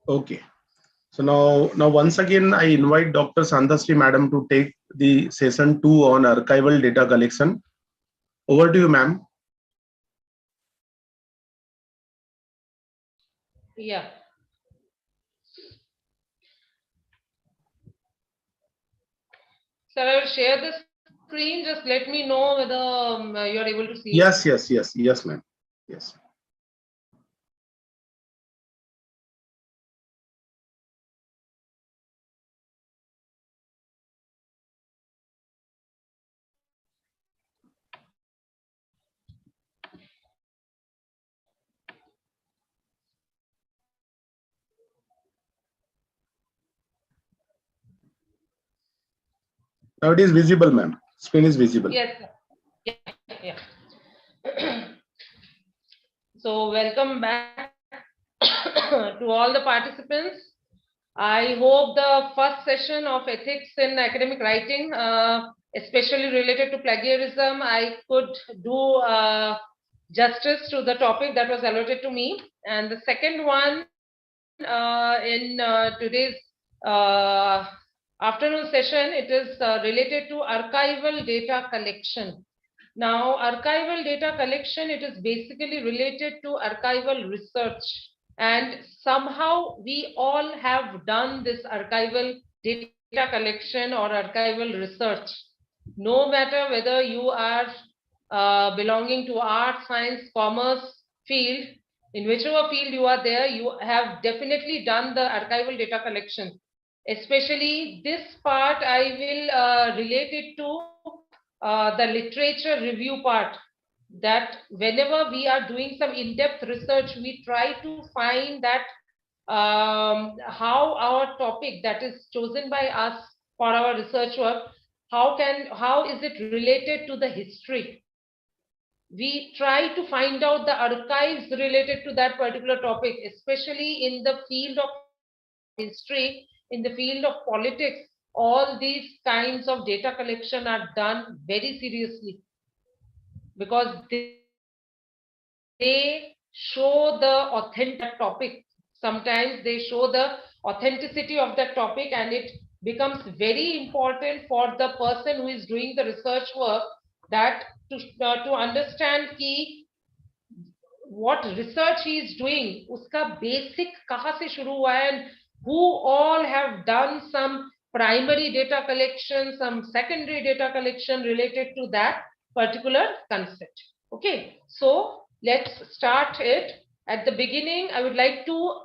Okay. So now once again, I invite Dr. Sandhasri Madam to take the session 2 on archival data collection. Over to you, ma'am. Yeah. So I will share the screen. Just let me know whether you are able to see it. Yes, ma'am. Yes. Now it is visible, ma'am. Screen is visible. Yes. Yeah. So welcome back to all the participants. I hope the first session of ethics in academic writing, especially related to plagiarism, I could do justice to the topic that was allotted to me. And the second one in today's afternoon session, it is related to archival data collection. Now, archival data collection, it is basically related to archival research. And somehow we all have done this archival data collection or archival research. No matter whether you are belonging to art, science, commerce field, in whichever field you are there, you have definitely done the archival data collection. Especially this part, I will relate it to the literature review part, that whenever we are doing some in-depth research, we try to find that how our topic that is chosen by us for our research work, how is it related to the history. We try to find out the archives related to that particular topic, especially in the field of history, in the field of politics. All these kinds of data collection are done very seriously, because they show the authenticity of that topic. Sometimes they show the authenticity of that topic, and it becomes very important for the person who is doing the research work, that to understand ki what research he is doing, uska basic kahan se shuru hua hai, and who all have done some primary data collection, some secondary data collection related to that particular concept. Okay, so let's start it. At the beginning, I would like to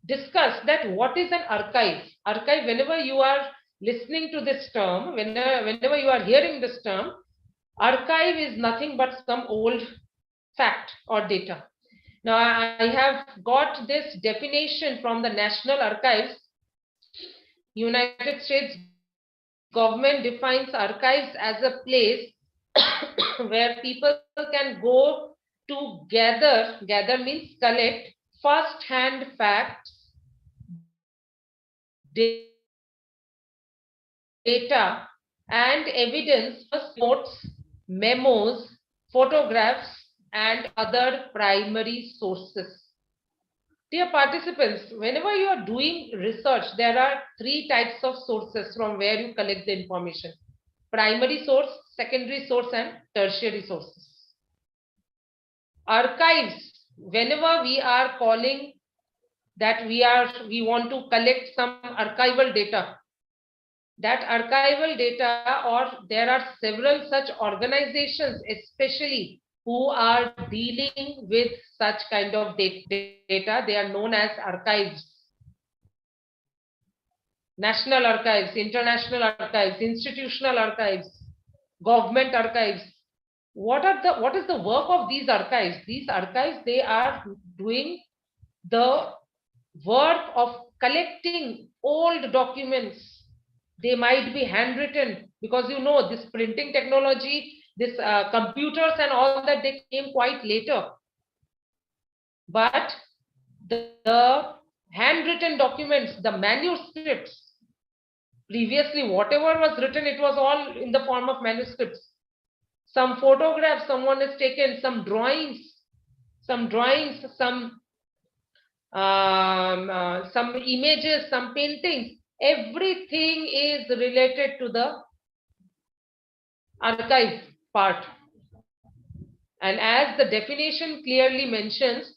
discuss that what is an archive. Archive, whenever you are listening to this term, whenever you are hearing this term, archive is nothing but some old fact or data. Now, I have got this definition from the National Archives. United States government defines archives as a place where people can go to gather means collect first-hand facts, data, and evidence, notes, memos, photographs, and other primary sources. Dear participants, whenever you are doing research, there are three types of sources from where you collect the information: primary source, secondary source, and tertiary sources. Archives, whenever we are calling that we want to collect some archival data, that archival data, or there are several such organizations especially who are dealing with such kind of data, they are known as archives. National archives, international archives, institutional archives, government archives. What is the work of these archives? These archives, they are doing the work of collecting old documents. They might be handwritten, because you know this printing technology, this computers and all that, they came quite later. But the handwritten documents, the manuscripts, previously whatever was written, it was all in the form of manuscripts. Some photographs someone has taken, some drawings, some some images, some paintings, everything is related to the archive part. And as the definition clearly mentions,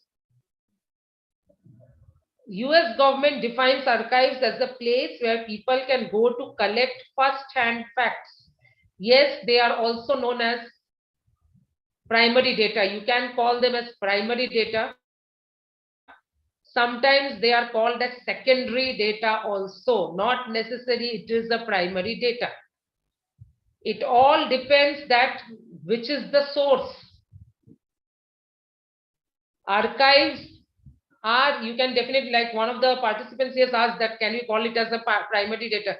US government defines archives as a place where people can go to collect first-hand facts. Yes, they are also known as primary data. You can call them as primary data. Sometimes they are called as secondary data also. Not necessarily it is the primary data. It all depends that which is the source. Archives are, you can definitely, like one of the participants has asked that, can you call it as a primary data?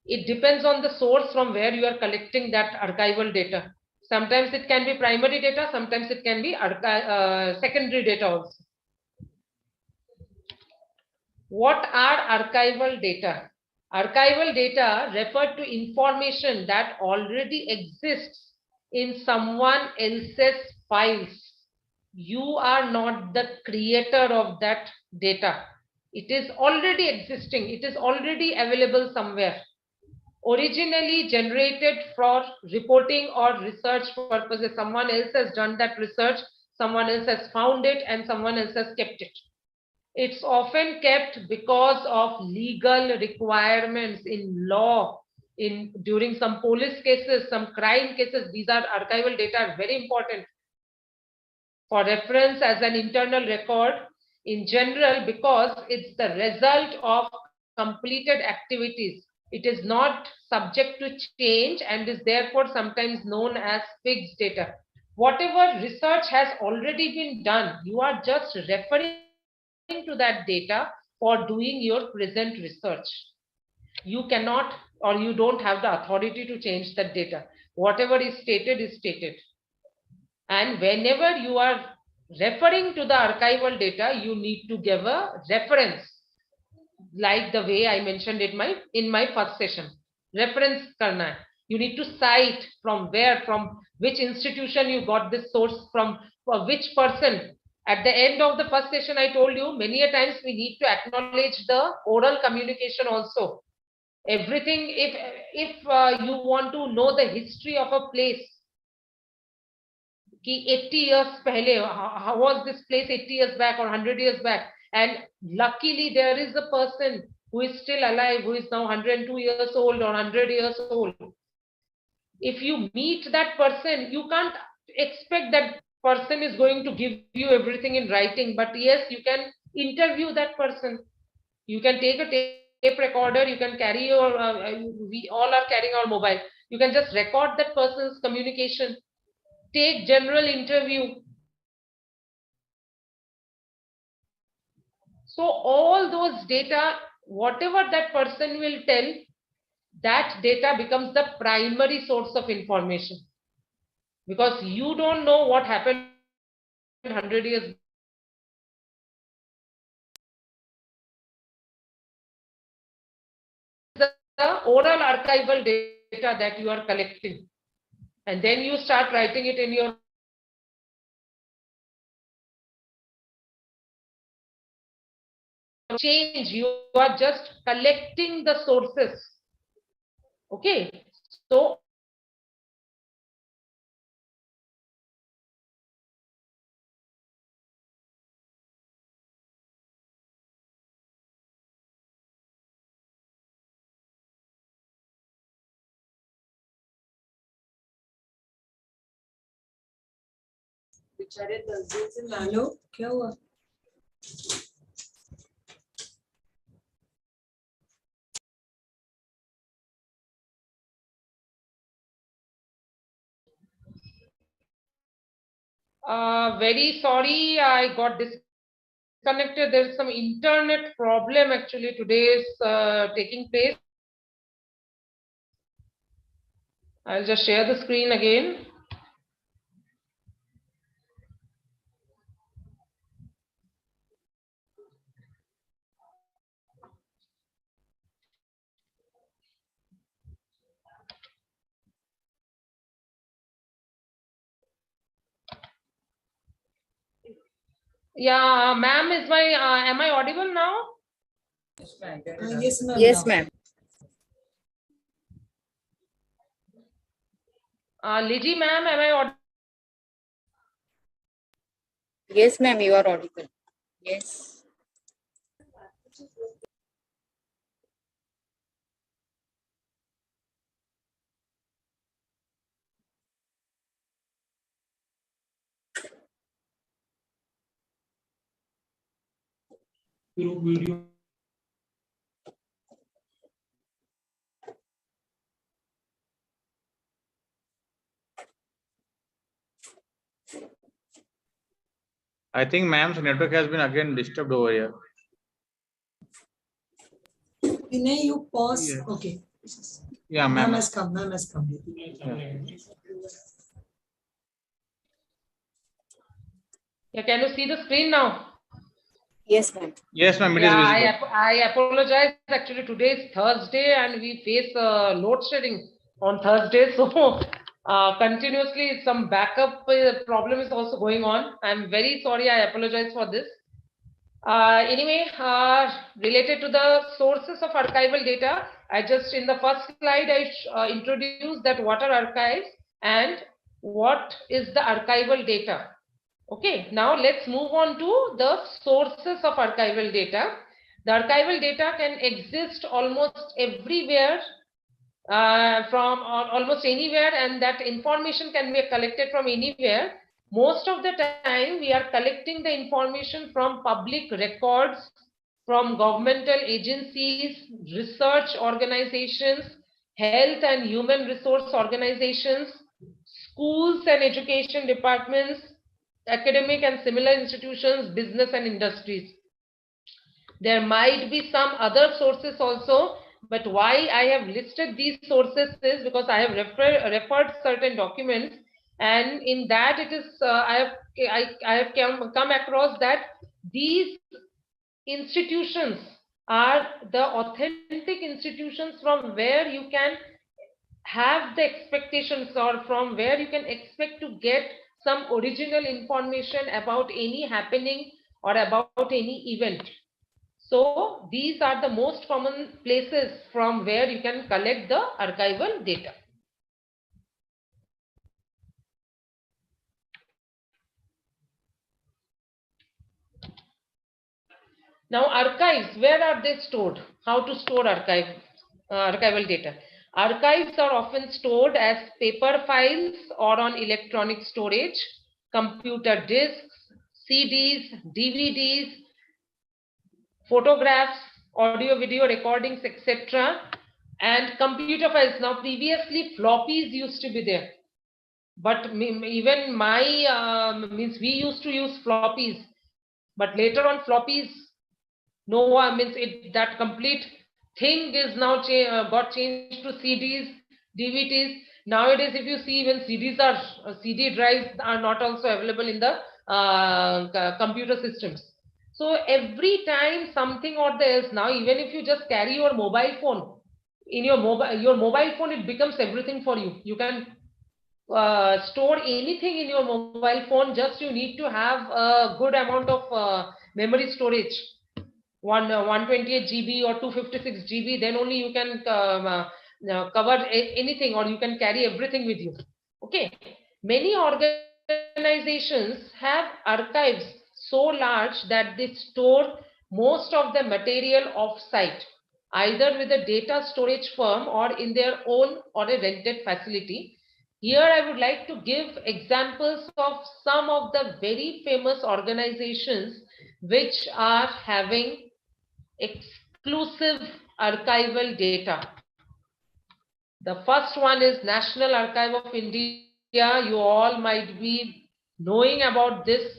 It depends on the source from where you are collecting that archival data. Sometimes it can be primary data, sometimes it can be secondary data also. What are archival data? Archival data refer to information that already exists in someone else's files. You are not the creator of that data. It is already existing. It is already available somewhere. Originally generated for reporting or research purposes. Someone else has done that research, someone else has found it, and someone else has kept it. It's often kept because of legal requirements in law, during some police cases, some crime cases. These are archival data, are very important for reference as an internal record in general, because it's the result of completed activities. It is not subject to change and is therefore sometimes known as fixed data. Whatever research has already been done, you are just referring to that data for doing your present research. You cannot, or you don't have the authority to change that data. Whatever is stated is stated. And whenever you are referring to the archival data, you need to give a reference, like the way I mentioned it in my first session. Reference karna hai. You need to cite from where, from which institution you got this source from, for which person. At the end of the first session, I told you many a times we need to acknowledge the oral communication also. Everything, if you want to know the history of a place, ki 80 years pehle, how was this place 80 years back or 100 years back, and luckily there is a person who is still alive, who is now 102 years old or 100 years old. If you meet that person, you can't expect that person is going to give you everything in writing, but yes, you can interview that person. You can take a tape recorder, you can carry your, we all are carrying our mobile. You can just record that person's communication, take general interview. So all those data, whatever that person will tell, that data becomes the primary source of information, because you don't know what happened 100 years. The oral archival data that you are collecting, and then you start writing it in your change. You are just collecting the sources. Okay, so बेचारे 10 दिन से hello क्या हुआ very sorry, I got disconnected. There is some internet problem actually today is taking place. I'll just share the screen again. Yeah, ma'am, is my am I audible now? Yes, ma'am. Yes, ma'am. Liji, ma'am, am I audible? Yes, ma'am, you are audible. Yes. I think ma'am's network has been again disturbed over here. Vinay, you pause. Yes. Okay. Yeah, Ma'am ma'am. has come. Ma'am has come. Yeah, can you see the screen now? Yes, ma'am. Yes, ma'am, it is Yeah, visible. I apologize. Actually, today is Thursday and we face load shedding on Thursday. So continuously some backup problem is also going on. I'm very sorry. I apologize for this. Anyway, related to the sources of archival data, I just in the first slide, I introduced that what are archives and what is the archival data. Okay, now let's move on to the sources of archival data. The archival data can exist almost everywhere, from almost anywhere, and that information can be collected from anywhere. Most of the time, we are collecting the information from public records, from governmental agencies, research organizations, health and human resource organizations, schools and education departments, academic and similar institutions, business and industries. There might be some other sources also, but why I have listed these sources is because I have referred certain documents, and in that it is I have come across that these institutions are the authentic institutions from where you can have the expectations, or from where you can expect to get some original information about any happening or about any event. So these are the most common places from where you can collect the archival data. Now archives, where are they stored? How to store archival data? Archives are often stored as paper files or on electronic storage, computer disks, CDs, DVDs, photographs, audio, video recordings, etc. And computer files. Now previously floppies used to be there. But even my means we used to use floppies, but later on floppies, no one means it, that complete thing is now got changed to CDs, DVDs. Nowadays, if you see, even CDs are CD drives are not also available in the computer systems. So every time something or the else, now even if you just carry your mobile phone, in your mobile phone, it becomes everything for you. You can store anything in your mobile phone. Just you need to have a good amount of memory storage, 128 GB or 256 GB. Then only you can cover anything, or you can carry everything with you. Okay, many organizations have archives so large that they store most of the material off-site, either with a data storage firm or in their own or a rented facility. Here I would like to give examples of some of the very famous organizations which are having exclusive archival data. The first one is National Archive of India. You all might be knowing about this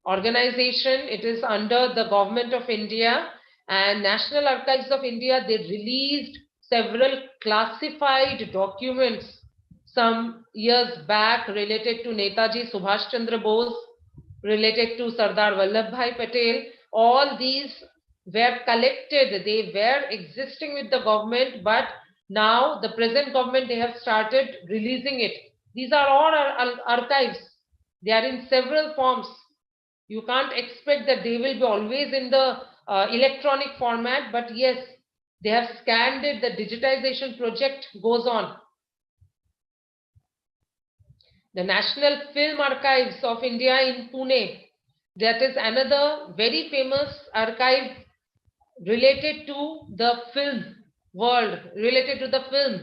organization. It is under the Government of India, and National Archives of India, they released several classified documents some years back related to Netaji Subhash Chandra Bose, related to Sardar Vallabhbhai Patel. All these were collected, they were existing with the government, but now the present government, they have started releasing it. These are all archives. They are in several forms. You can't expect that they will be always in the electronic format, but yes, they have scanned it. The digitization project goes on. The National Film Archives of India in Pune, that is another very famous archive related to the film world, related to the film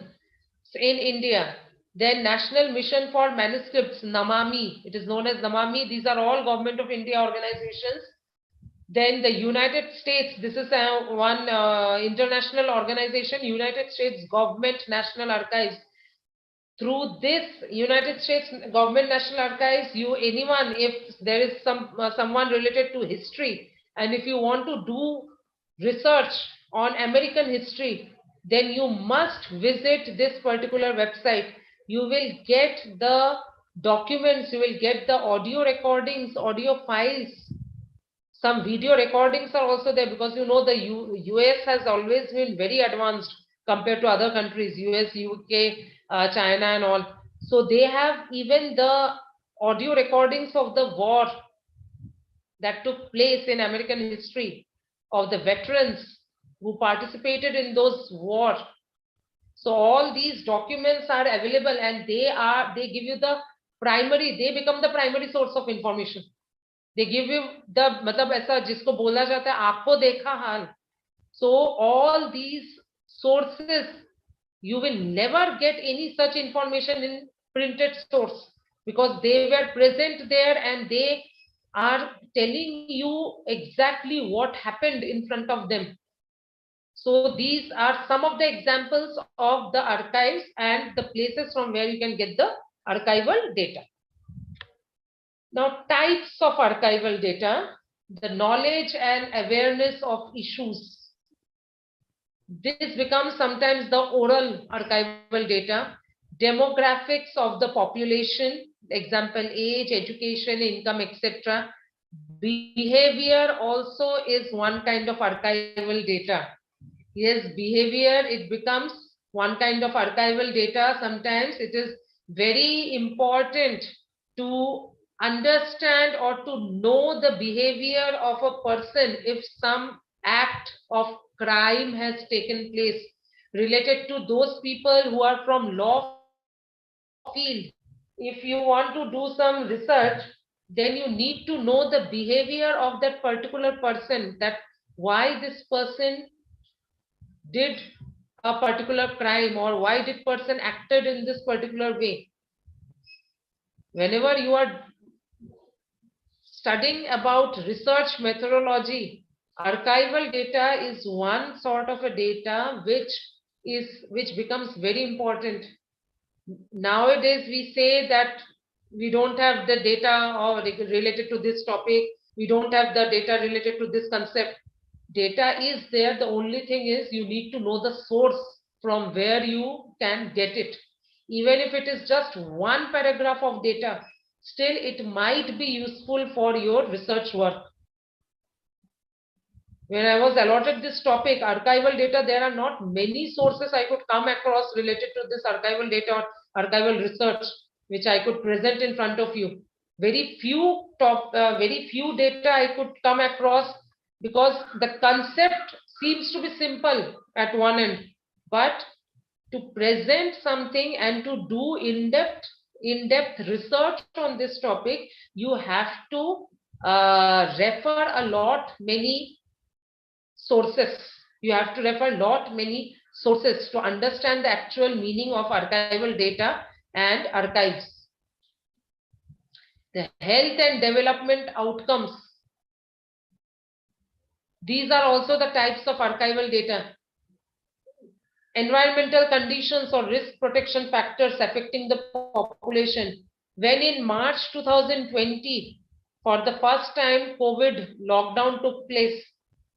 in India. Then National Mission for Manuscripts, Namami, it is known as Namami. These are all Government of India organizations. Then the United States, this is one international organization, United States Government National Archives. Through this United States Government National Archives, anyone, if there is someone related to history, and if you want to do research on American history, then you must visit this particular website. You will get the documents, you will get the audio recordings, audio files. Some video recordings are also there, because you know the US has always been very advanced compared to other countries, US, UK, China and all. So they have even the audio recordings of the war that took place in American history, of the veterans who participated in those wars. So all these documents are available, and they give you the they become the primary source of information. They give you the, मतलब ऐसा जिसको बोला जाता है आंखों देखा हाल. So all these sources, you will never get any such information in printed source, because they were present there and they are telling you exactly what happened in front of them. So these are some of the examples of the archives and the places from where you can get the archival data. Now, types of archival data: the knowledge and awareness of issues. This becomes sometimes the oral archival data. Demographics of the population, example, age, education, income, etc. Behavior also is one kind of archival data. Yes, behavior, it becomes one kind of archival data. Sometimes it is very important to understand or to know the behavior of a person if some act of crime has taken place related to those people who are from law field. If you want to do some research, then you need to know the behavior of that particular person, that why this person did a particular crime, or why did person acted in this particular way. Whenever you are studying about research methodology, archival data is one sort of a data which becomes very important. Nowadays we say that we don't have the data or related to this topic, we don't have the data related to this concept. Data is there, the only thing is you need to know the source from where you can get it. Even if it is just one paragraph of data, still it might be useful for your research work. When I was allotted this topic, archival data, there are not many sources I could come across related to this archival data or archival research, which I could present in front of you. Very few data I could come across, because the concept seems to be simple at one end, but to present something and to do in-depth research on this topic, you have to refer a lot many sources. You have to refer many sources to understand the actual meaning of archival data and archives. The health and development outcomes. These are also the types of archival data. Environmental conditions or risk protection factors affecting the population. When in March 2020, for the first time, COVID lockdown took place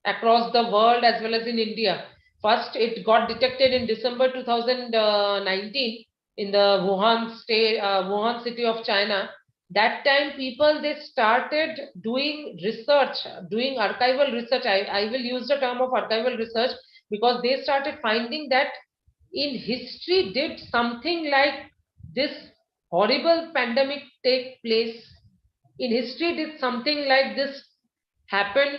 across the world as well as in India. First, it got detected in December 2019 in the Wuhan city of China. That time, people, they started doing research, doing archival research. I will use the term of archival research, because they started finding that in history did something like this horrible pandemic take place. in history did something like this happen?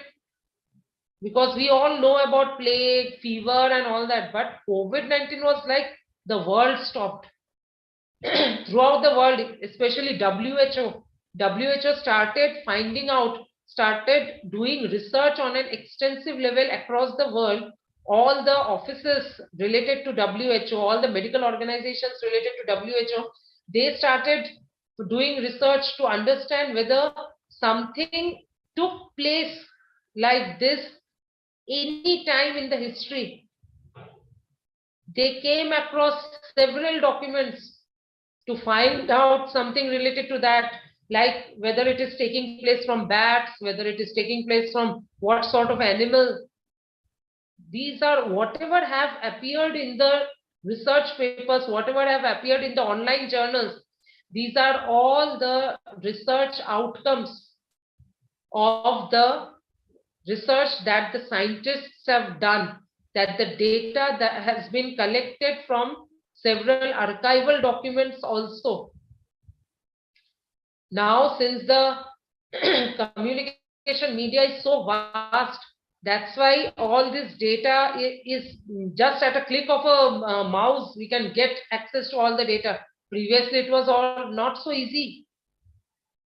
Because we all know about plague, fever and all that, but COVID-19 was like the world stopped. Throughout the world, especially WHO. WHO started finding out, started doing research on an extensive level across the world. All the offices related to WHO, all the medical organizations related to WHO, they started doing research to understand whether something took place like this any time in the history. They came across several documents to find out something related to that, like whether it is taking place from bats, whether it is taking place from what sort of animal. These are whatever have appeared in the research papers, whatever have appeared in the online journals. These are all the research outcomes of the research that the scientists have done, that the data that has been collected from several archival documents also. Now, since the communication media is so vast, that's why all this data is just at a click of a mouse, we can get access to all the data. Previously, it was all not so easy.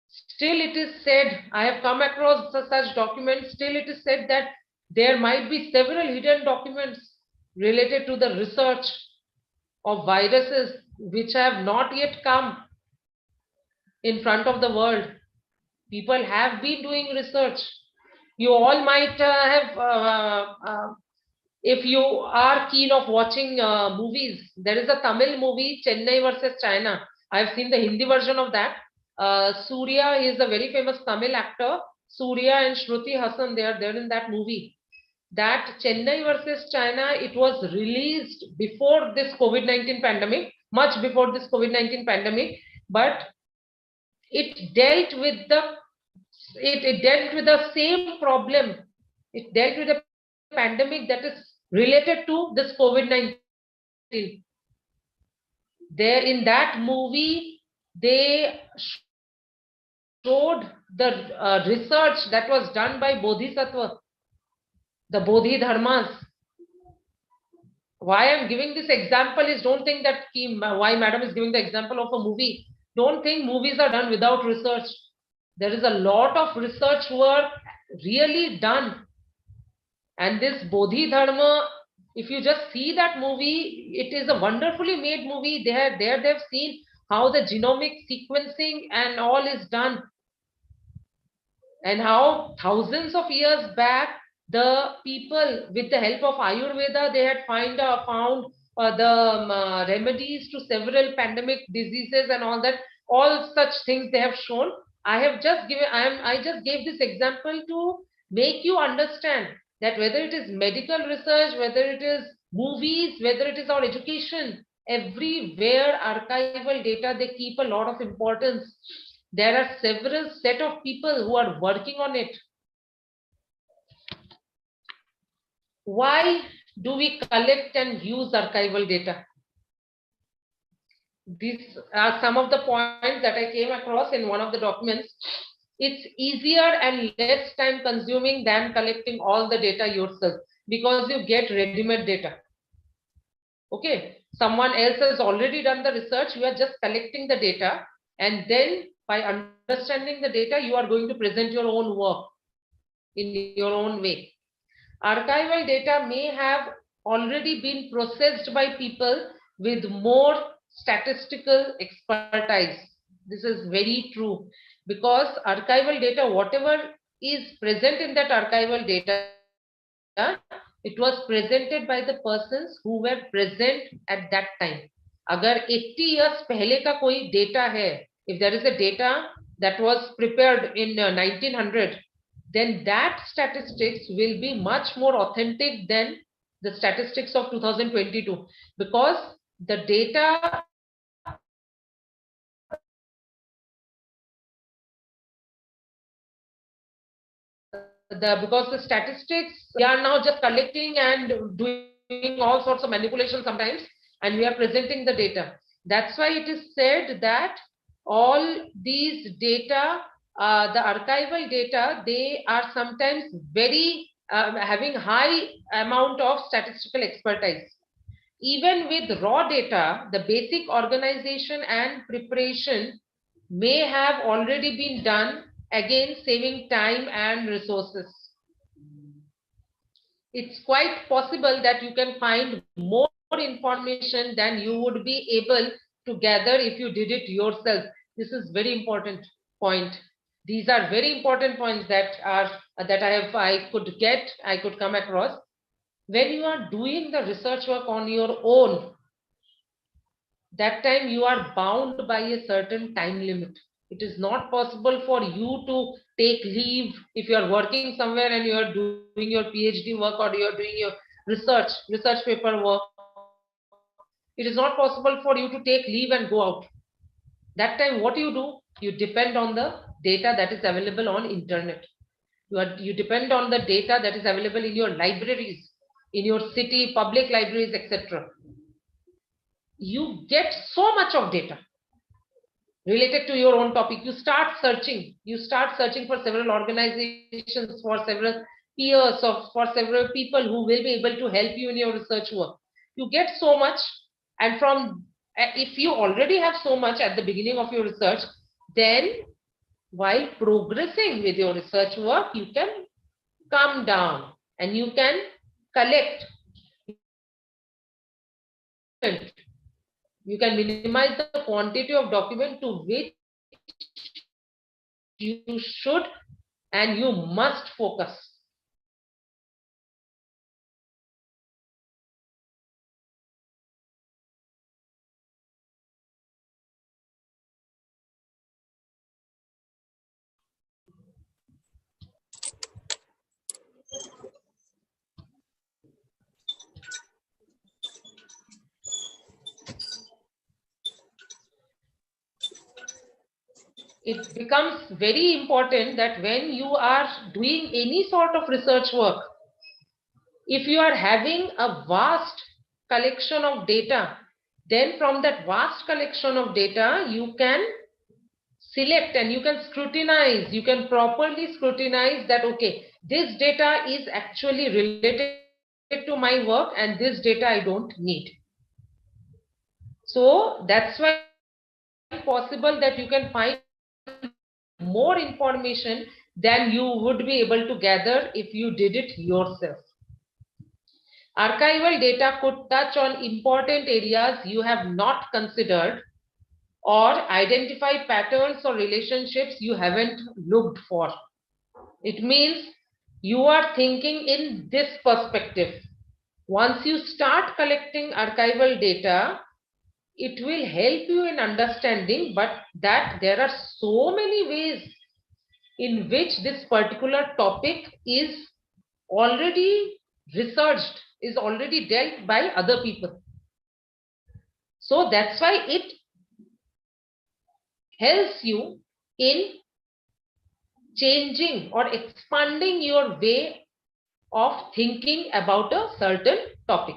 Still, it is said, I have come across such documents, still it is said that there might be several hidden documents related to the research of viruses which have not yet come in front of the world. People have been doing research. You all might if you are keen of watching movies, there is a Tamil movie, Chennai versus China. I have seen the Hindi version of that. Surya is a very famous Tamil actor. Surya and Shruti Hassan, they are there in that movie. That Chennai versus China, it was released before this COVID-19 pandemic, much before this COVID-19 pandemic, but it dealt with the same problem. It dealt with a pandemic that is related to this COVID-19. There in that movie, they showed the research that was done by Bodhisattva, the Bodhi Dharmas. Why I'm giving this example is, don't think that why madam is giving the example of a movie. Don't think movies are done without research. There is a lot of research work really done. And this Bodhi Dharma, if you just see that movie, it is a wonderfully made movie. They've seen how the genomic sequencing and all is done, and how thousands of years back the people, with the help of Ayurveda, they had found the remedies to several pandemic diseases and all that. All such things they have shown. I just gave this example to make you understand that whether it is medical research, whether it is movies, whether it is our education, everywhere archival data, they keep a lot of importance. There are several set of people who are working on it. Why do we collect and use archival data? These are some of the points that I came across in one of the documents. It's easier and less time consuming than collecting all the data yourself, because you get ready-made data. Okay, someone else has already done the research, you are just collecting the data, and then by understanding the data, you are going to present your own work in your own way. Archival data may have already been processed by people with more statistical expertise. This is very true, because archival data, whatever is present in that archival data, it was presented by the persons who were present at that time. Agar 80 years pehle ka koi data hai, if there is a data that was prepared in 1900, then that statistics will be much more authentic than the statistics of 2022, because the data because the statistics, we are now just collecting and doing all sorts of manipulations sometimes, and we are presenting the data. That's why it is said that all these data the archival data, they are sometimes very having high amount of statistical expertise. Even with raw data, the basic organization and preparation may have already been done, again saving time and resources. It's quite possible that you can find more information than you would be able to gather if you did it yourself. This is very important point. These are very important points that I could come across. When you are doing the research work on your own, that time you are bound by a certain time limit. It is not possible for you to take leave if you are working somewhere and you are doing your PhD work or you are doing your research paper work. It is not possible for you to take leave and go out. That time what you do, you depend on the data that is available on internet. You depend on the data that is available in your libraries, in your city, public libraries, etc. You get so much of data related to your own topic. You start searching for several organizations, for several peers, or for several people who will be able to help you in your research work. You get so much, and from if you already have so much at the beginning of your research, then while progressing with your research work, you can calm down and you can collect. You can minimize the quantity of document to which you should and you must focus. It becomes very important that when you are doing any sort of research work, if you are having a vast collection of data, then from that vast collection of data, you can select and you can scrutinize, you can properly scrutinize that, okay, this data is actually related to my work and this data I don't need. So that's why it's possible that you can find more information than you would be able to gather if you did it yourself. Archival data could touch on important areas you have not considered or identify patterns or relationships you haven't looked for. It means you are thinking in this perspective. Once you start collecting archival data, it will help you in understanding, but that there are so many ways in which this particular topic is already researched, is already dealt by other people. So that's why it helps you in changing or expanding your way of thinking about a certain topic.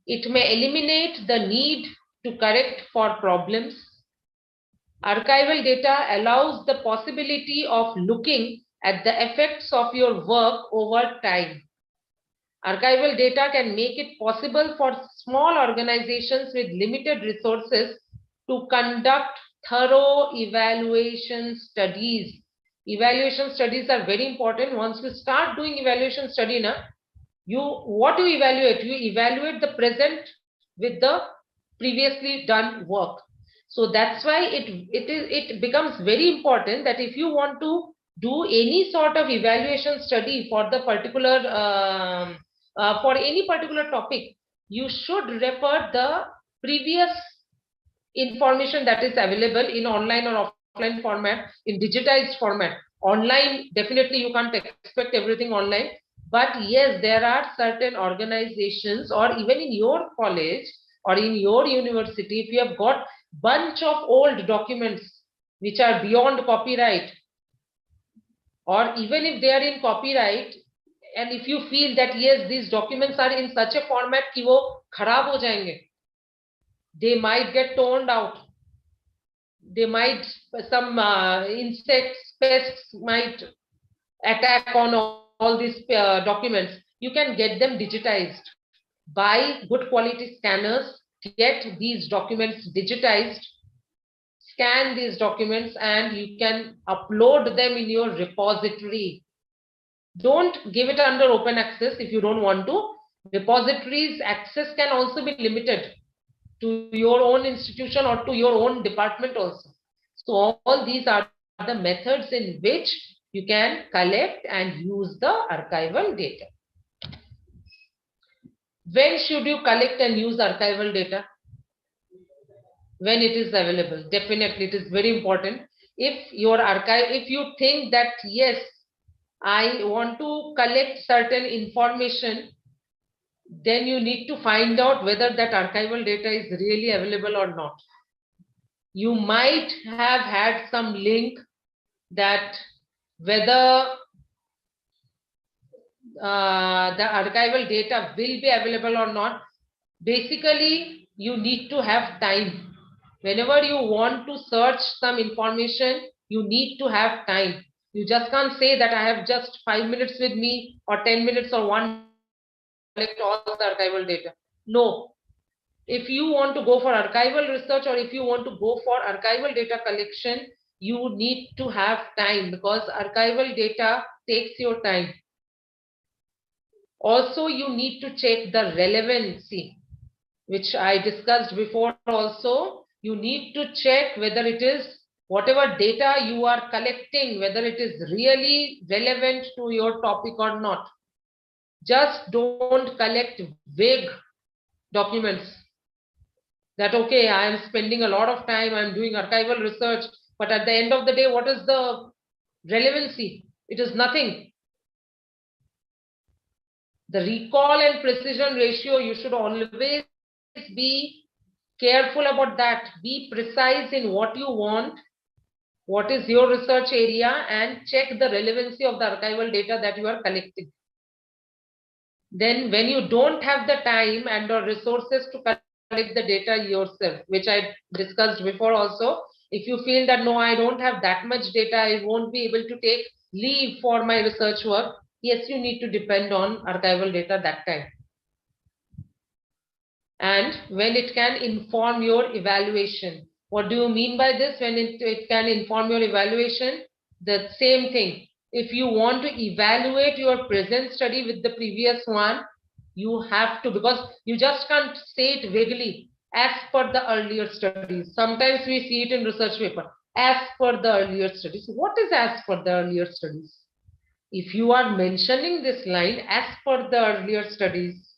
It may eliminate the need to correct for problems. Archival data allows the possibility of looking at the effects of your work over time. Archival data can make it possible for small organizations with limited resources to conduct thorough evaluation studies. Evaluation studies are very important. Once you start doing evaluation study, what you evaluate the present with the previously done work. So that's why it becomes very important that if you want to do any sort of evaluation study for the particular for any particular topic, you should refer the previous information that is available in online or offline format, in digitized format. Online, definitely you can't expect everything online, but yes, there are certain organizations or even in your college or in your university, if you have got bunch of old documents which are beyond copyright, or even if they are in copyright, and if you feel that yes, these documents are in such a format ki wo kharab ho jayenge, they might get torn out, they might, some insects, pests might attack on all these documents. You can get them digitized. Buy good quality scanners, get these documents digitized, scan these documents, and you can upload them in your repository. Don't give it under open access if you don't want to. Repositories access can also be limited to your own institution or to your own department also. So all these are the methods in which you can collect and use the archival data. When should you collect and use archival data? When it is available. Definitely, it is very important. If your archive, if you think that yes, I want to collect certain information, then you need to find out whether that archival data is really available or not. You might have had some link that whether the archival data will be available or not. Basically, you need to have time. Whenever you want to search some information, you need to have time. You just can't say that I have just 5 minutes with me or 10 minutes or 1 collect all the archival data. No. If you want to go for archival research or if you want to go for archival data collection, you need to have time because archival data takes your time. Also, you need to check the relevancy, which I discussed before also. You need to check whether it is, whatever data you are collecting, whether it is really relevant to your topic or not. Just don't collect vague documents that, okay, I am spending a lot of time, I'm doing archival research, but at the end of the day, what is the relevancy? It is nothing. The recall and precision ratio, you should always be careful about that. Be precise in what you want, what is your research area, and check the relevancy of the archival data that you are collecting. Then when you don't have the time and or resources to collect the data yourself, which I discussed before also, if you feel that no, I don't have that much data, I won't be able to take leave for my research work, yes, you need to depend on archival data that time. And when it can inform your evaluation. What do you mean by this? When it can inform your evaluation? The same thing. If you want to evaluate your present study with the previous one, you have to, because you just can't say it vaguely, as per the earlier studies. Sometimes we see it in research paper, as per the earlier studies. What is as per the earlier studies? If you are mentioning this line, as per the earlier studies,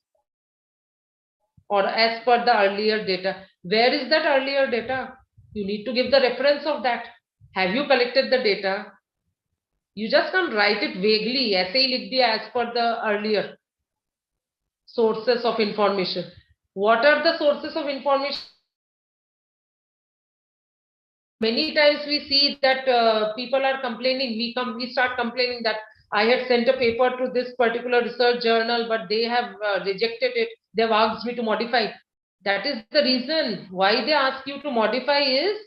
or as per the earlier data, where is that earlier data? You need to give the reference of that. Have you collected the data? You just can't write it vaguely, ऐसे ही लिख दिया as per the earlier sources of information. What are the sources of information? Many times we see that people are complaining, we start complaining that I had sent a paper to this particular research journal, but they have rejected it. They have asked me to modify. That is the reason why they ask you to modify is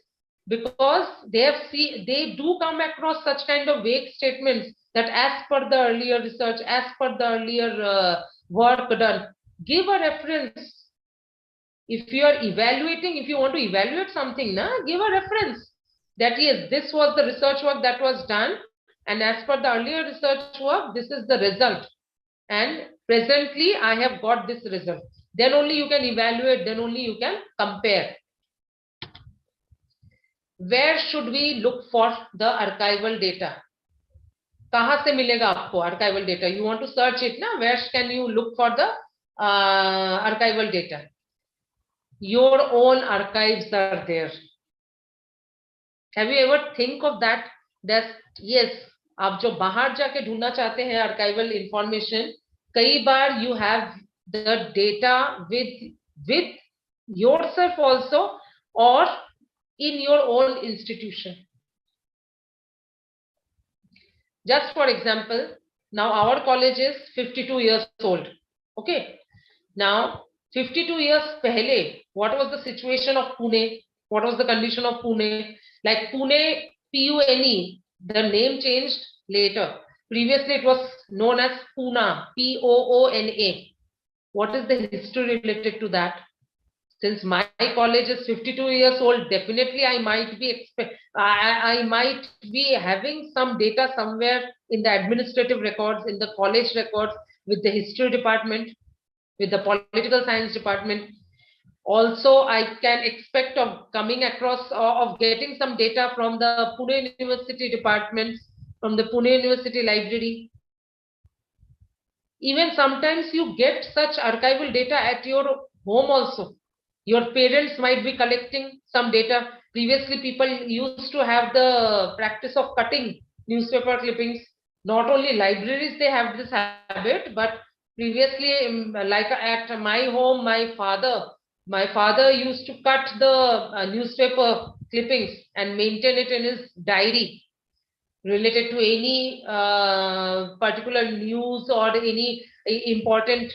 because they do come across such kind of vague statements that as per the earlier research, as per the earlier work done. Give a reference. If you are evaluating, if you want to evaluate something, give a reference that yes, this was the research work that was done, and as per the earlier research work, this is the result. And presently, I have got this result. Then only you can evaluate, then only you can compare. Where should we look for the archival data? कहाँ से मिलेगा आपको archival data? You want to search it, na? Where can you look for the archival data? Your own archives are there. Have you ever think of that? That yes, आप जो बाहर जाके ढूंढना चाहते हैं archival information, कई बार you have the data with yourself also or in your own institution. Just for example, now our college is 52 years old. Okay. Now 52 years pehle, what was the situation of Pune? What was the condition of Pune? Like Pune, Pune, the name changed later. Previously, it was known as Poona, Poona. What is the history related to that? Since my college is 52 years old, definitely I might be having some data somewhere in the administrative records, in the college records, with the history department, with the political science department. Also, I can expect of coming across of getting some data from the Pune University department, from the Pune University library. Even sometimes you get such archival data at your home also. Your parents might be collecting some data. Previously, people used to have the practice of cutting newspaper clippings. Not only libraries, they have this habit, but previously, like at my home, my father used to cut the newspaper clippings and maintain it in his diary related to any particular news or any important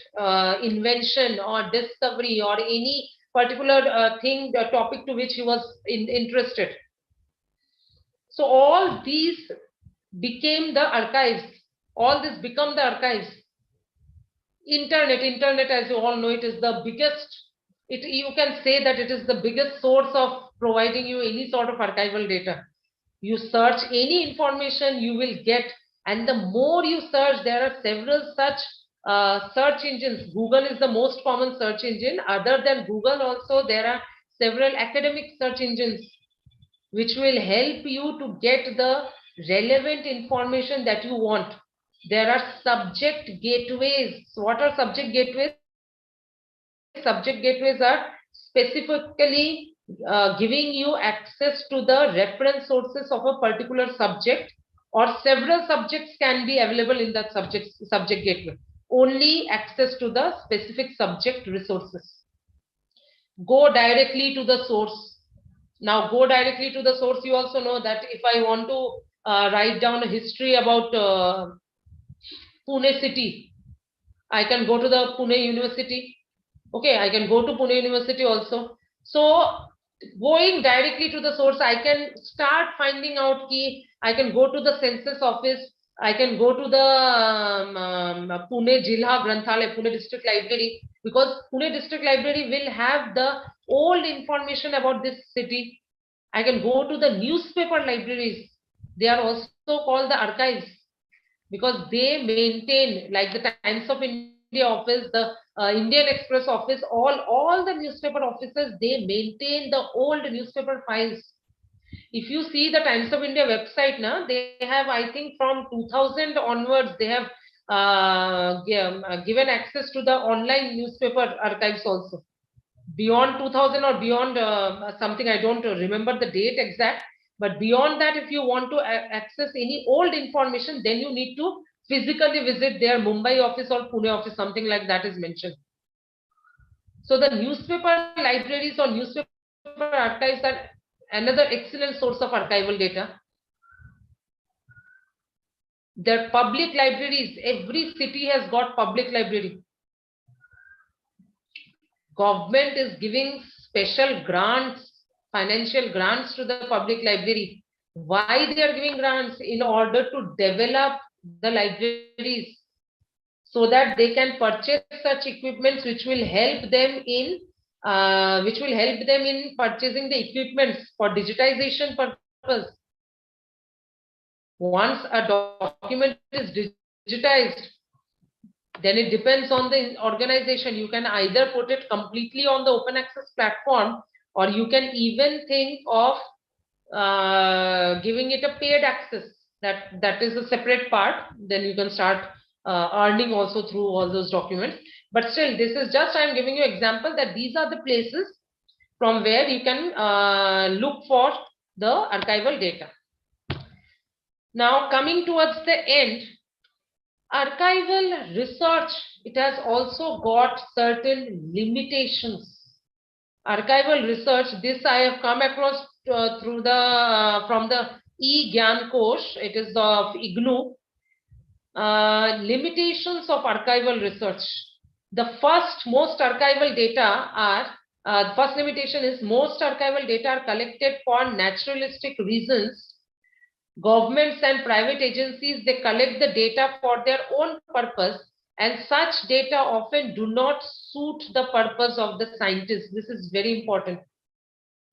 invention or discovery or any particular thing, the topic to which he was interested. So all these became the archives. All this become the archives. Internet, as you all know, it is the biggest. You can say that it is the biggest source of providing you any sort of archival data. You search any information, you will get, and the more you search, there are several such search engines. Google is the most common search engine. Other than Google, also there are several academic search engines which will help you to get the relevant information that you want. There are subject gateways. So what are subject gateways? Subject gateways are specifically giving you access to the reference sources of a particular subject, or several subjects can be available in that subject gateway. Only access to the specific subject resources. Go directly to the source. Now go directly to the source. You also know that if I want to write down a history about Pune city, I can go to the Pune University. Okay, I can go to Pune University also. So going directly to the source, I can start finding out key. I can go to the census office. I can go to the Pune Jilha Granthalaya, Pune District Library, because Pune District Library will have the old information about this city. I can go to the newspaper libraries. They are also called the archives, because they maintain, like the Times of India office, the Indian Express office, all the newspaper offices, they maintain the old newspaper files. If you see the Times of India website now, they have, I think from 2000 onwards, they have given access to the online newspaper archives also. Beyond 2000 or beyond something, I don't remember the date exact, but beyond that, if you want to access any old information, then you need to physically visit their Mumbai office or Pune office, something like that is mentioned. So the newspaper libraries or newspaper archives are another excellent source of archival data. Their public libraries, every city has got public library. Government is giving special grants, financial grants to the public library. Why they are giving grants? In order to develop the libraries, so that they can purchase such equipments which will help them in purchasing the equipments for digitization purpose. Once a document is digitized, then it depends on the organization. You can either put it completely on the open access platform, or you can even think of giving it a paid access. That is a separate part. Then you can start earning also through all those documents. But still, this is just, I'm giving you example that these are the places from where you can look for the archival data. Now coming towards the end, archival research, it has also got certain limitations. Archival research, this I have come across from the e-Gyan Kosh, it is of IGNOU. Limitations of archival research. The first most archival data are First limitation is most archival data are collected for naturalistic reasons. Governments and private agencies, they collect the data for their own purpose, and such data often do not suit the purpose of the scientists. This is very important.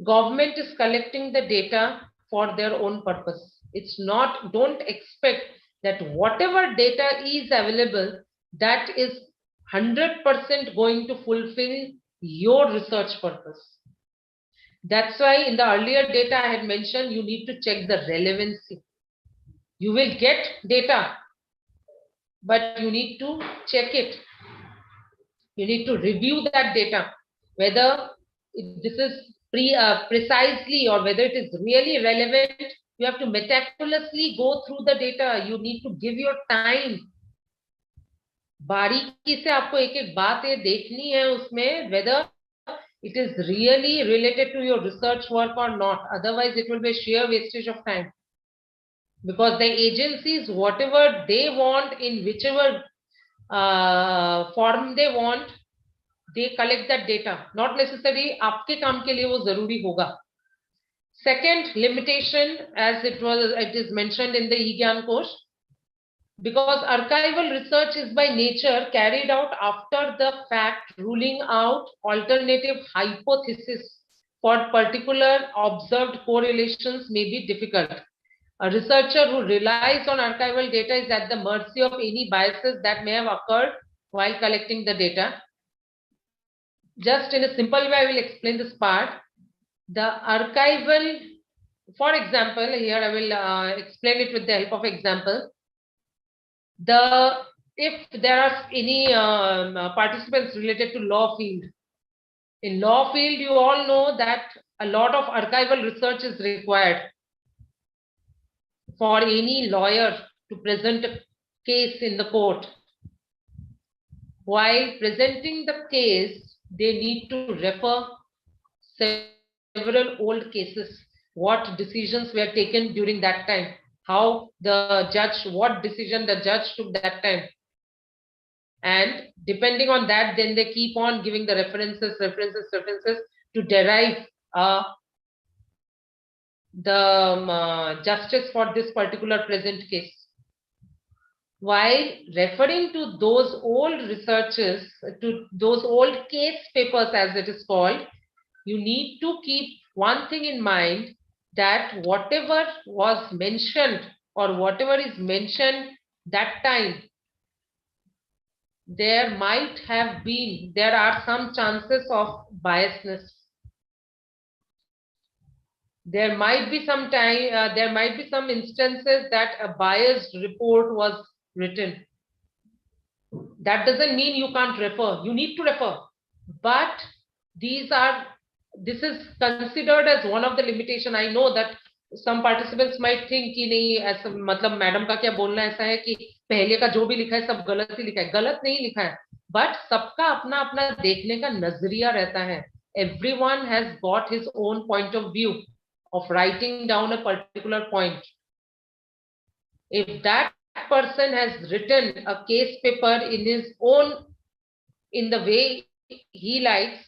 Government is collecting the data for their own purpose. It's not, don't expect that whatever data is available, that is 100% going to fulfill your research purpose. That's why in the earlier data I had mentioned, you need to check the relevancy. You will get data, but you need to check it. You need to review that data, whether this is precisely or whether it is really relevant. You have to meticulously go through the data. You need to give your time. बारीकी से आपको एक एक बात ये देखनी है उसमें, whether it is really related to your research work or not. Otherwise, it will be a sheer wastage of time. Because the agencies, whatever they want, in whichever form they want, they collect that data. Not necessarily आपके काम के लिए वो जरूरी होगा. Second limitation, as it is mentioned in the e-Gyan course, because archival research is by nature carried out after the fact, ruling out alternative hypothesis for particular observed correlations may be difficult. A researcher who relies on archival data is at the mercy of any biases that may have occurred while collecting the data. Just in a simple way, I will explain this part. The archival, for example, here I will explain it with the help of example. If there are any participants related to law field, in law field, you all know that a lot of archival research is required for any lawyer to present a case in the court. While presenting the case, they need to refer several old cases, what decisions were taken during that time, how the judge, what decision the judge took that time. And depending on that, then they keep on giving the references to derive the justice for this particular present case. While referring to those old researches, to those old case papers as it is called, you need to keep one thing in mind, that whatever was mentioned or whatever is mentioned that time, there are some chances of biasness. There might be some instances that a biased report was written. That doesn't mean you can't refer. You need to refer, but this is considered as one of the limitation. I know that some participants might think कि नहीं, ऐसा मतलब madam का क्या बोलना ऐसा है कि पहले का जो भी लिखा है सब गलत ही लिखा है. गलत नहीं लिखा है, but सबका अपना अपना देखने का नजरिया रहता है. Everyone has got his own point of view of writing down a particular point. If that person has written a case paper in the way he likes,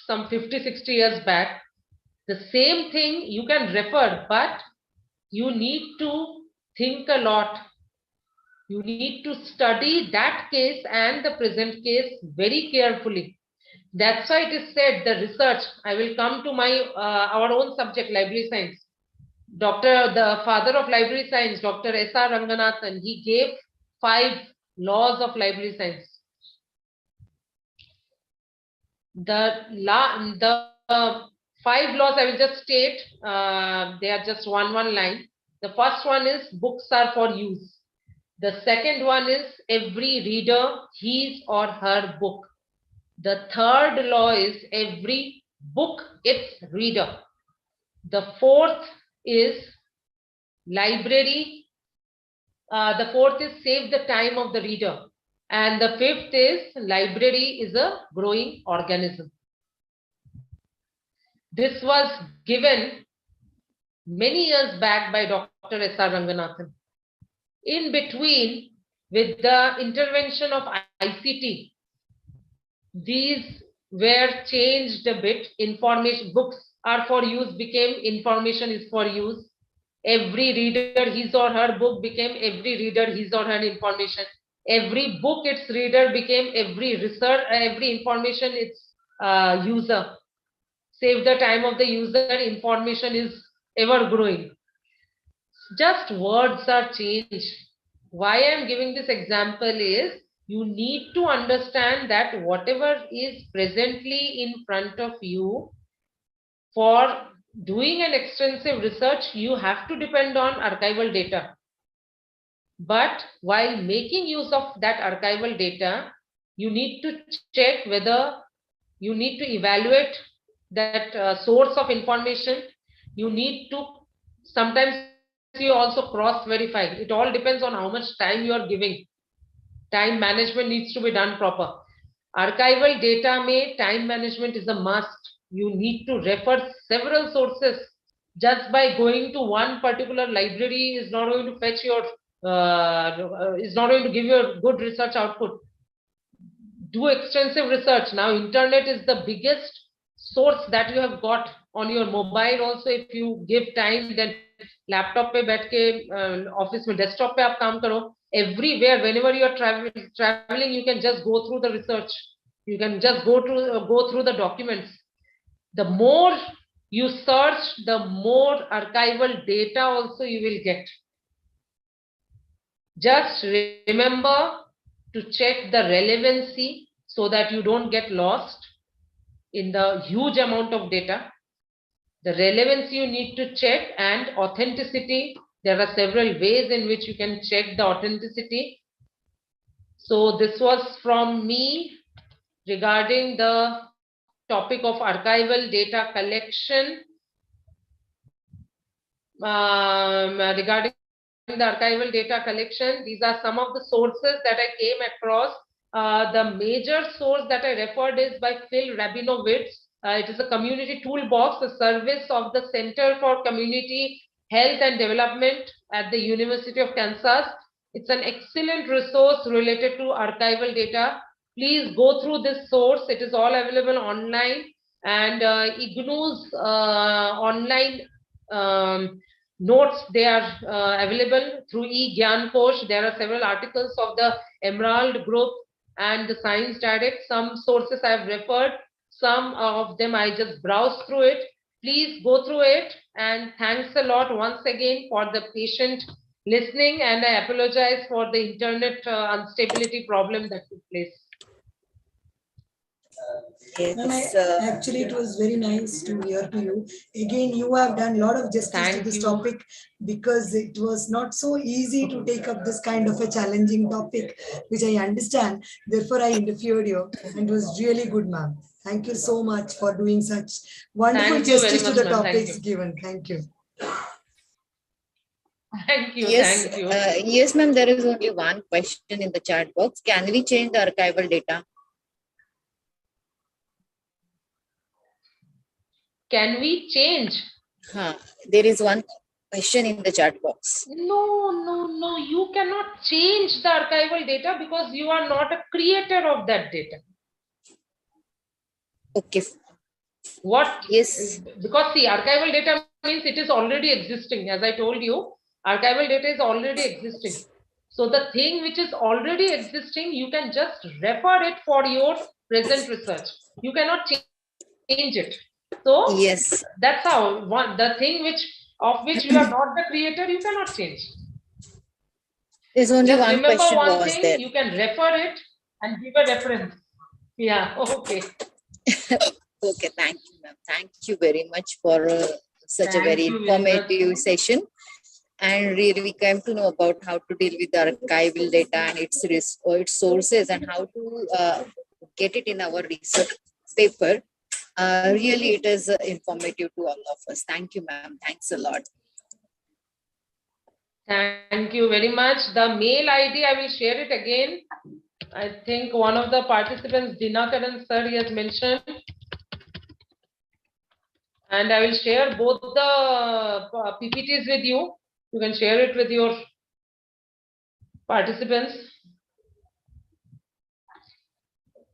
some 50-60 years back, the same thing you can refer, but you need to think a lot. You need to study that case and the present case very carefully. That's why it is said the research. I will come to our own subject, library science. The father of library science, Dr. S.R. Ranganathan, he gave 5 laws of library science. The 5 laws I will just state. They are just one line. The first one is books are for use. The second one is every reader his or her book. The third law is every book its reader. The fourth is library. The fourth is save the time of the reader. And the fifth is library is a growing organism. This was given many years back by Dr. S.R. Ranganathan. In between, with the intervention of ICT, these were changed a bit. Information books are for use became information is for use. Every reader, his or her book became every reader, his or her information. Every book, its reader became every research, every information, its user. Save the time of the user, information is ever growing. Just words are changed. Why I am giving this example is you need to understand that whatever is presently in front of you, for doing an extensive research, you have to depend on archival data. But while making use of that archival data, you need to check whether you need to evaluate that source of information. You need to sometimes you also cross-verify. It all depends on how much time you are giving. Time management needs to be done proper. Archival data mein time management is a must. You need to refer several sources. Just by going to one particular library is not going to fetch your is not going to give you a good research output. Do extensive research. Now internet is the biggest source that you have got on your mobile. Also, if you give time, then laptop pe baith ke office mein desktop pe aap kaam karo. Everywhere, whenever you are traveling, you can just go through the research. You can just go through the documents. The more you search, the more archival data also you will get. Just remember to check the relevancy so that you don't get lost in the huge amount of data. The relevancy you need to check, and authenticity. There are several ways in which you can check the authenticity. So this was from me regarding the topic of archival data collection. Regarding the archival data collection, these are some of the sources that I came across. The major source that I referred is by Phil Rabinowitz. It is a community toolbox, a service of the Center for Community Health and Development at the University of Kansas. It's an excellent resource related to archival data. Please go through this source. It is all available online, and IGNOU's online notes, they are available through eGyan Kosh. There are several articles of the Emerald Group and the Science Direct. Some sources I have referred, some of them I just browsed through it. Please go through it, and thanks a lot once again for the patient listening, and I apologize for the internet instability problem that took place. Yes, Actually, it was very nice to hear to you. Again, you have done a lot of justice to Thank this you. topic, because it was not so easy to take up this kind of a challenging topic, which I understand. Therefore, I interviewed you, and it was really good, ma'am. Thank you so much for doing such wonderful Thank you very justice to much, the ma'am. Thank topics you. given. Thank you. Thank you. yes, Thank you. yes, ma'am. There is only one question in the chat box. Can we change the archival data? Can we change? There is one question in the chat box. No. You cannot change the archival data because you are not a creator of that data. Okay. What? Yes. Because see, archival data means it is already existing. As I told you, archival data is already existing. So the thing which is already existing, you can just refer it for your present research. You cannot change it. So Yes. that's how the thing of which you are not the creator, you cannot change. There's only Just one remember question one was thing, there. you can refer it and give a reference. Yeah, okay. Okay, thank you, ma'am. Thank you very much for such a Thank very you very much. informative session. And really, we came to know about how to deal with the archival data and its sources, and how to get it in our research paper. Really, it is informative to all of us. Thank you, ma'am. Thanks a lot. Thank you very much. The mail ID, I will share it again. I think one of the participants, Dinakaran sir, he has mentioned. And I will share both the PPTs with you. You can share it with your participants.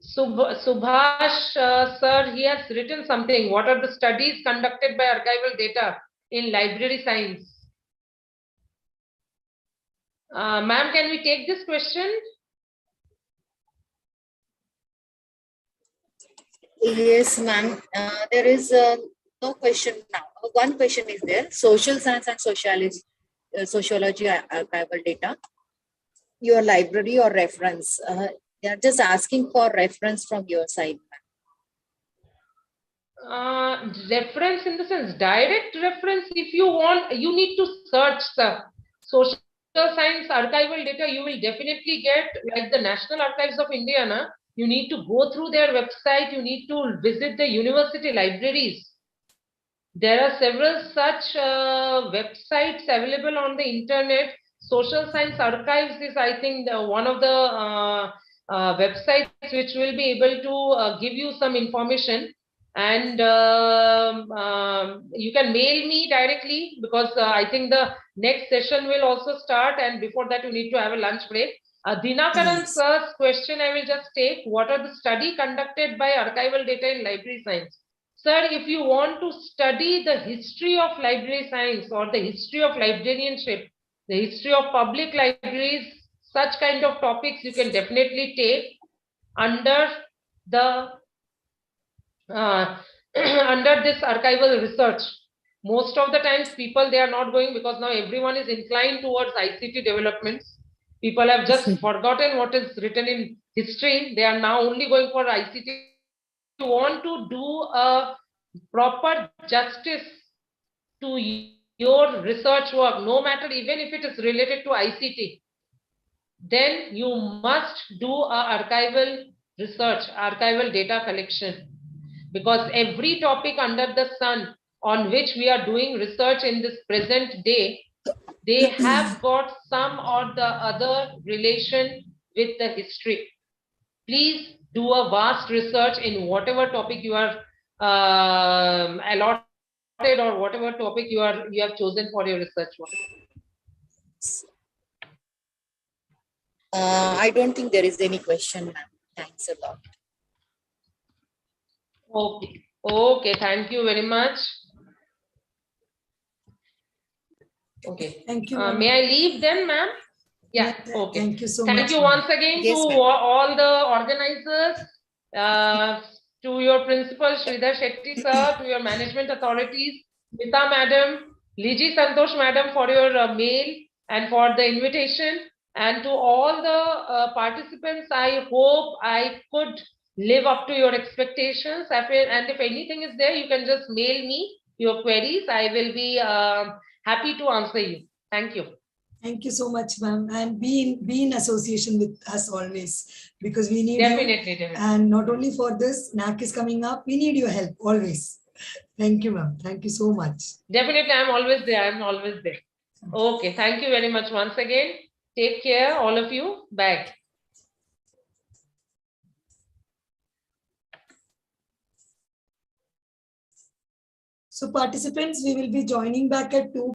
Subhash, sir, he has written something. What are the studies conducted by archival data in library science? Ma'am, can we take this question? Yes, ma'am. There is no question now. One question is there. Social science and sociology archival data. Your library or reference. They are just asking for reference from your side, ma'am. Reference in the sense, direct reference, if you want, you need to search the social science archival data, you will definitely get, like the National Archives of India, na? You need to go through their website, you need to visit the university libraries. There are several such websites available on the internet. Social Science Archives is, I think, one of the websites which will be able to give you some information. And you can mail me directly, because I think the next session will also start, and before that you need to have a lunch break. Dinakaran Yes. sir's question I will just take. What are the study conducted by archival data in library science? Sir, if you want to study the history of library science or the history of librarianship, the history of public libraries, such kind of topics you can definitely take under the under this archival research. Most of the times people, they are not going, because now everyone is inclined towards ICT developments. People have just forgotten what is written in history. They are now only going for ICT. You want to do a proper justice to your research work, no matter even if it is related to ICT, then you must do a archival research, archival data collection, because every topic under the sun on which we are doing research in this present day, they have got some or the other relation with the history. Please do a vast research in whatever topic you are allotted, or whatever topic you have chosen for your research work. I don't think there is any question, ma'am. Thanks a lot. Okay. Okay. Thank you very much. Okay. Thank you. May I leave then, ma'am? Yeah. Yes, Okay. thank you so Thank much, you ma'am. once again Yes, to ma'am. all the organizers, to your principal Sridhar Shetty sir, to your management authorities, Mita madam, Liji Santosh madam, for your mail and for the invitation, and to all the participants. I hope I could live up to your expectations. And if anything is there, you can just mail me your queries. I will be happy to answer you. Thank you. Thank you so much, ma'am. And be in association with us always, because we need Definitely, you. definitely. And not only for this, NAC is coming up. We need your help always. Thank you, ma'am. Thank you so much. Definitely, I'm always there. I'm always there. Okay. Thank you very much once again. Take care, all of you. Bye. So participants, we will be joining back at 2.